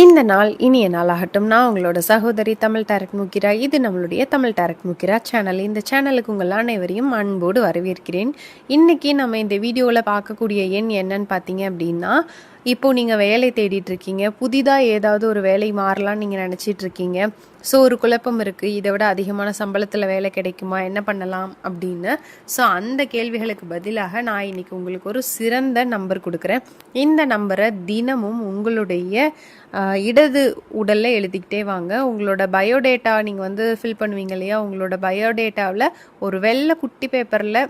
இந்த நாள் இனிய நாளாகட்டும். நான் உங்களோட சகோதரி தமிழ் டைரக்ட் முக்கிரா. இது நம்மளுடைய தமிழ் டைரக்ட் முக்கிரா சேனல். இந்த சேனலுக்கு உங்கள் அனைவரையும் அன்போடு வரவேற்கிறேன். இன்றைக்கி நம்ம இந்த வீடியோவில் பார்க்கக்கூடிய எண் என்னன்னு பார்த்தீங்க அப்படின்னா, இப்போது நீங்கள் வேலை தேடிட்டு இருக்கீங்க, புதிதாக ஏதாவது ஒரு வேலை மாறலான்னு நீங்கள் நினச்சிட்டு இருக்கீங்க. ஸோ ஒரு குழப்பம் இருக்குது, இதை விட அதிகமான சம்பளத்தில் வேலை கிடைக்குமா, என்ன பண்ணலாம் அப்படின்னு. ஸோ அந்த கேள்விகளுக்கு பதிலாக நான் இன்றைக்கி உங்களுக்கு ஒரு சிறந்த நம்பர் கொடுக்குறேன். இந்த நம்பரை தினமும் உங்களுடைய இடது உடலில் எழுதிக்கிட்டே வாங்க. உங்களோட பயோடேட்டா நீங்கள் ஃபில் பண்ணுவீங்க இல்லையா, உங்களோட பயோடேட்டாவில் ஒரு வெள்ளை குட்டி பேப்பரில்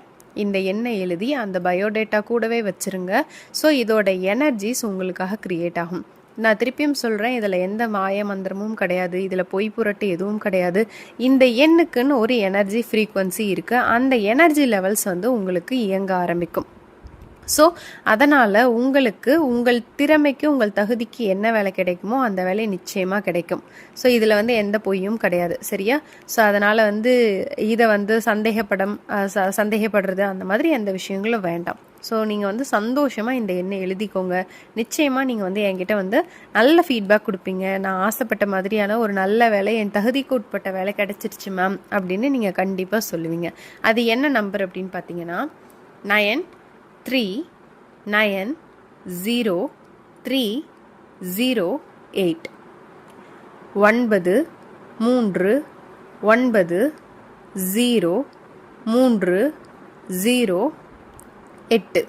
இந்த எண்ணை எழுதி அந்த பயோடேட்டா கூடவே வச்சுருங்க. ஸோ இதோட எனர்ஜிஸ் உங்களுக்காக க்ரியேட் ஆகும். நான் திருப்பியும் சொல்கிறேன், இதில் எந்த மாய மந்திரமும் கிடையாது, இதில் பொய் புரட்டு எதுவும் கிடையாது. இந்த எண்ணுக்குன்னு ஒரு எனர்ஜி ஃப்ரீக்வன்சி இருக்குது. அந்த எனர்ஜி லெவல்ஸ் உங்களுக்கு இயங்க ஆரம்பிக்கும். ஸோ அதனால் உங்களுக்கு உங்கள் திறமைக்கு உங்கள் தகுதிக்கு என்ன வேலை கிடைக்குமோ அந்த வேலை நிச்சயமாக கிடைக்கும். ஸோ இதில் எந்த பொய்யும் கிடையாது, சரியா? ஸோ அதனால் இதை சந்தேகப்படுறது அந்த மாதிரி எந்த விஷயங்களும் வேண்டாம். ஸோ நீங்கள் சந்தோஷமாக இந்த எண்ணை எழுதிக்கோங்க. நிச்சயமாக நீங்கள் என்கிட்ட நல்ல ஃபீட்பேக் கொடுப்பீங்க. நான் ஆசைப்பட்ட மாதிரியான ஒரு நல்ல வேலை, என் தகுதிக்கு உட்பட்ட வேலை கிடைச்சிருச்சு மேம் அப்படின்னு நீங்கள் கண்டிப்பாக சொல்லுவீங்க. அது என்ன நம்பர் அப்படின்னு பார்த்தீங்கன்னா 939038 939038.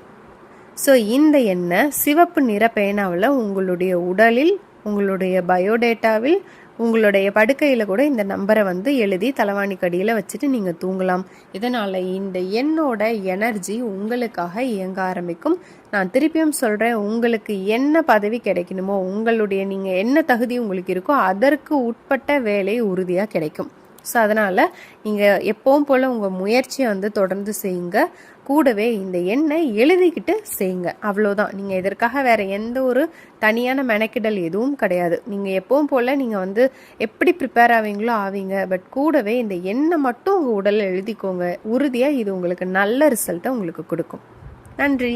ஸோ இந்த எண்ணை சிவப்பு நிற பேனாவில் உங்களுடைய உடலில், உங்களுடைய பயோடேட்டாவில், உங்களுடைய படுக்கையில் கூட இந்த நம்பரை எழுதி தலைவாணிக்கடியில் வச்சுட்டு நீங்கள் தூங்கலாம். இதனால் இந்த எண்ணோட எனர்ஜி உங்களுக்காக இயங்க ஆரம்பிக்கும். நான் திருப்பியும் சொல்கிறேன், உங்களுக்கு என்ன பதவி கிடைக்கணுமோ, நீங்கள் என்ன தகுதி உங்களுக்கு இருக்கோ அதற்கு உட்பட்ட வேலை உறுதியாக கிடைக்கும். ஸோ அதனால் நீங்கள் எப்பவும் போல் உங்கள் முயற்சியை தொடர்ந்து செய்யுங்க. கூடவே இந்த எண்ணை எழுதிக்கிட்டு செய்யுங்க, அவ்வளோதான். நீங்கள் இதற்காக வேறு எந்த ஒரு தனியான மெனக்கிடல் எதுவும் கிடையாது. நீங்கள் எப்பவும் போல் நீங்கள் எப்படி ப்ரிப்பேர் ஆவீங்களோ ஆவீங்க. பட் கூடவே இந்த எண்ணை மட்டும் உங்கள் உடலில் எழுதிக்கோங்க. உறுதியாக இது உங்களுக்கு நல்ல ரிசல்ட்டை உங்களுக்கு கொடுக்கும். நன்றி.